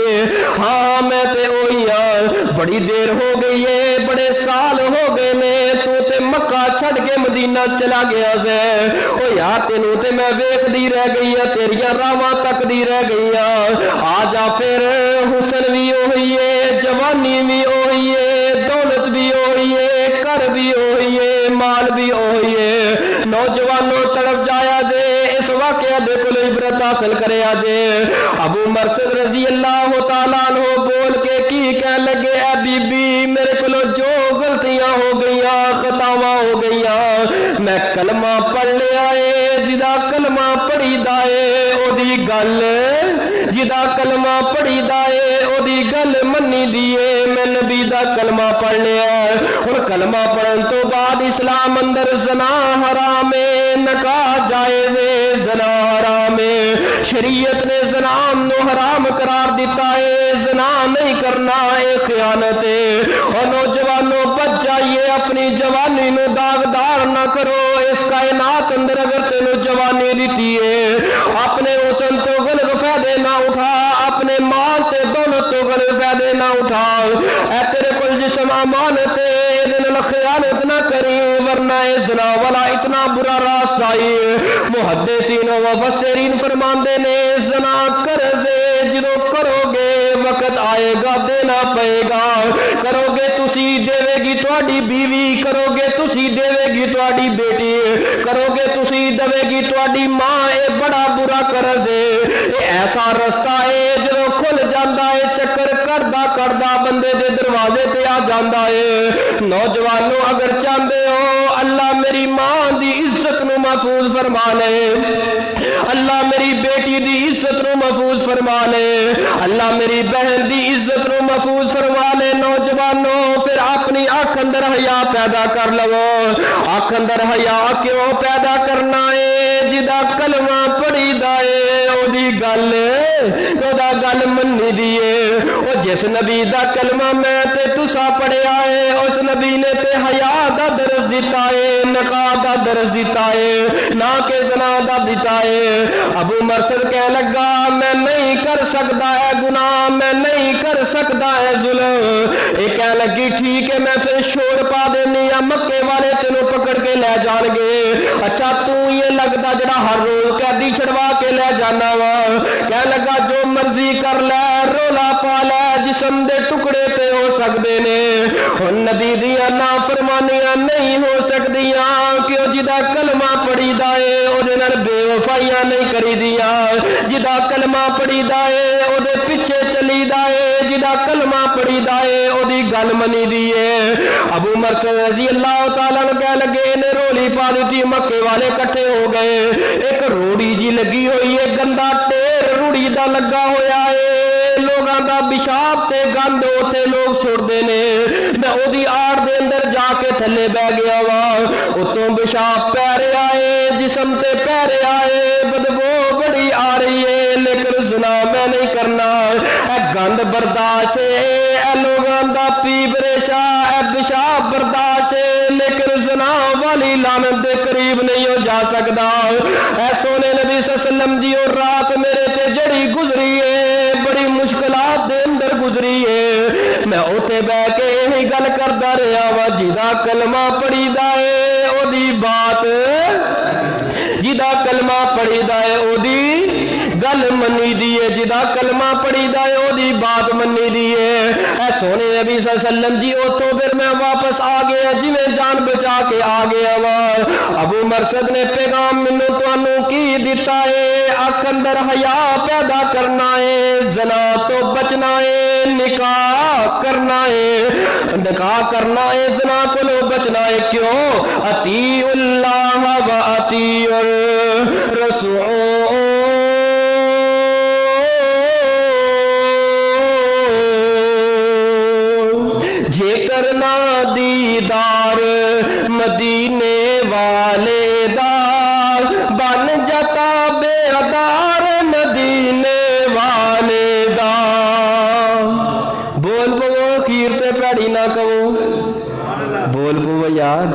Speaker 1: हाँ मैं ते ओही हां, बड़ी देर हो गई है, बड़े साल हो गए ने, तू ते मक्का छड़ के मदीना चला गया से। ओ यार तेनू ते मैं वेखदी रह गई है, तेरियां रावां तकदी रह गई आ जा फिर। हुसन भी ओही है, जवानी भी ओही है, दौलत भी ओही है, घर भी ओही है, माल भी ओही है। नौजवानों तड़प जाया जे, इस वाकया दे कोल इबरत हासिल करया जे। अबू मरसद रजी अल्लाह तआला अन्हु बोल के की कह लगे, ए बीबी मेरे कोल जो गलतियां हो गई, खतावां हो गई, मैं कलमा पढ़ लिया है, जिदा कलमा पढ़ी दा है ओदी गल, जिदा कलमा पढ़ी दा है ओदी गल मन्नी दी है। मैं नबी दा कलमा पढ़ लिया और कलमा पढ़न तो बाद इस्लाम अंदर ज़ना हराम है, नकाह जायज़ है, ज़ना हराम है। शरीयत ने ज़ना नो हराम करार दिता है, ज़ना नहीं करना है खयानत है। और नौजवानों बच जाइए, अपनी जवानी नो दागदार ना करो। इस कायनात अंदर अगर तेनों जवानी दी है, अपने हुस्न तो गलत फायदे ना उठा, अपने माल ते दौलत तो गलत फायदे ना उठा। ऐ तेरे कोल जिस्म अमानत है, इहदे नाल खयानत ना करी, वरना ए ज़ना वाला इतना बुरा रास्ता है। मुहद्दिसीन व मुफस्सिरीन फरमांदे ने ज़ना कर्ज़ है, जदों करोगे वक्त वक्त आएगा देना पएगा। करोगे तुसी देवेगी तुहाडी बीवी, करोगे तुसी देवेगी तुहाडी बेटी, करोगे तुसी देवेगी तुहाडी मां। ये बड़ा बुरा कर्ज है। ये ऐसा रस्ता है जो खुल जाता है चक्कर करदा करदा बंदे दे दरवाजे ते आ जाता है। नौजवानों अगर चाहते हो अल्लाह मेरी मां दी इज्जत नूं महफूज फरमा ले, अल्लाह मेरी बेटी दी इज्जत नूं महफूज फरमा ले, अल्लाह मेरी बहन दी इज्जत नूं महफूज फरमा ले। नौजवानों फिर अपनी अख अंदर हया पैदा कर लवो। अख अंदर हया क्यों पैदा करना है? जिदा कलमा पढ़ी दा है ओदी गल ओदा गल मन्नी दी है। ओ जिस नबी दा कलमा मैं ते तुसा पढ़िया है उस नबी ने ते हया दा दर्ज दिता है, नकाह दा दर्ज दिता है, ना के ज़ना दा दिता है। अबू मरसद कह लगा मैं नहीं कर सकता है गुनाह, मैं नहीं कर सकता है जुल्म। ये कह लगी ठीक है मैं फिर शोर पा देनी आ, मक्के वाले तेनों पकड़ के ले जाएंगे। अच्छा तू ये लगता जरा हर रोज कैदी छड़वा के ले जाना वा। कह लगा जो मर्जी कर ले, रोला पा ले, जिस्म दे टुकड़े ते हो सकते ने, हुण नबी दियां नाफरमानियां नहीं हो सकदियां क्यों जिदा कलमा पढ़ी दा है ओदे नाल बेवफाइयां नहीं करी दियां। जिदा कलमा पढ़ी दा है ओदे पीछे चली दा है, जिदा कलमा पढ़ी दा है ओदी गल मनी दी है। अबू मरसद रज़ी अल्लाह तआला ने कह लगे ने रोली पा दी, मक्के वाले इकट्ठे हो गए। एक रूड़ी जी लगी हुई है, गंदा ढेर रूड़ी दा लगा होया है, लोगों का पिशाब ते गंद उथे लोग सुटते ने। मैं ओदी आड़ दे अंदर जाके थले बह गया वा, उतों पिशाब पै रहा है, जिस्म ते पै रहा है, बदबू बड़ी आ रही है, लेकिन ज़ना मैं नहीं करना। ए गंद बर्दाश्त है, लोगों का पीप रेशा है, पिशाब बर्दाश्त है, लेकिन ज़ना वाली लानत दे करीब नहीं हो जा सकता। ऐ सोने नबी सल्लम जी और रात मेरे ते जड़ी गुजरी है बड़ी मुश्किलात दे अंदर गुजरी है। मैं उते बह के यही गल करदा रहा वा जिदा कलमा पढ़ी दा है ओदी बात, जिदा कलमा पढ़ी दा है ओदी गल मनी दी है, जिदा कलमा पढ़ी दा है ओदी बात मनी दी है। ऐ सोने नबी सल्लम जी उतो फिर मैं वापस आ गया जिवें जान बचा के आ गया वा। अबू मरसद ने पैगाम मैनू तुहानू की दिता है? अख अंदर हया पैदा करना है, ज़ना तो बचना है, निकाह करना है, निकाह करना है, ज़ना को बचना है। क्यों? अतीउल्लाह व अतीउर रसूल, जे करना दीदार मदीने वाले दा, बन जाता बेअदार मदीने वाले दा। बोल पवो खीर ते भैड़ी ना कहो, बोल पवो यार।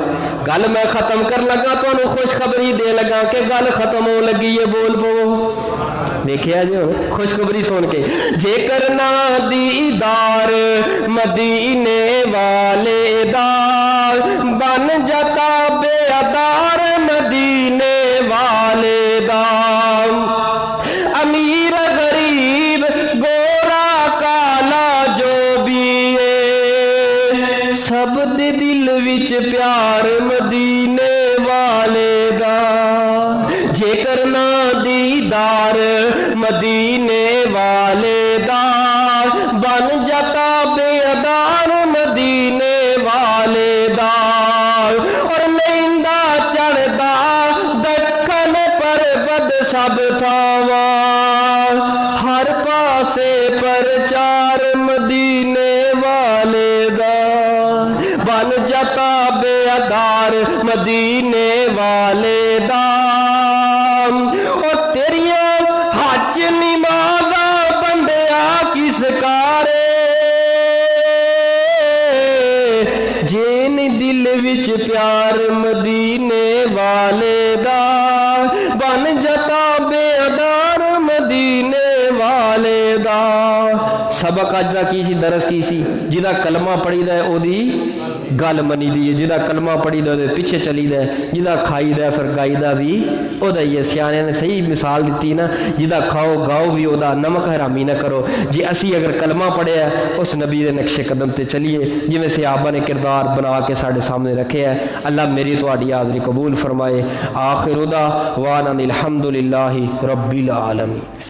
Speaker 1: गल मैं खत्म कर लगा तो खुशखबरी दे लगा कि गल खत्म हो लगी है। बोल पवो देखिया जो खुशखबरी सुन के, जे करना दीदार मदीने वाले दा, बन जाता बेअदार मदीने वाले दा। अमीर गरीब गोरा काला जो भी है, सब दे दिल विच प्यार मदीने वाले दा। जे करना दीदार मदीने वाले दा, बन जाता बेअदार मदीने वाले दा। और लैंदा चढ़दा दक्खन पर्वत सब थावा, हर पासे प्रचार मदीने वाले दा। बन जाता बेअदार मदीने वाले दा। और तेरिया हज निमाज़ा बंदिया किस कारे, जेन दिल विच प्यार मदीने वाले दा। बन जाता बेअदार मदीने वाले दा। सब सबक अज दा की सी, दरस की सी? जिहदा कलमा पढ़ीदा है ओदी गल मनी दी है, जिहदा कलमा पढ़ीदा ओदे पिछे चलीदा है, जिहदा खाईदा फिर गाईदा भी ओदा ही है। सियाणियां ने सही मिसाल दी ना, जिहदा खाओ गाओ भी ओदा, नमक हरामी ना करो। जे असी अगर कलमा पढ़िया उस नबी के नक्शे कदम ते चलीए जिवें सहाबा ने किरदार बना के साढ़े सामने रखे है। अल्लाह मेरी तुहाडी हाज़री कबूल फरमाए। आखिर उदा वाना अल्हम्दुलिल्लाहि रब्बिल आलमीन।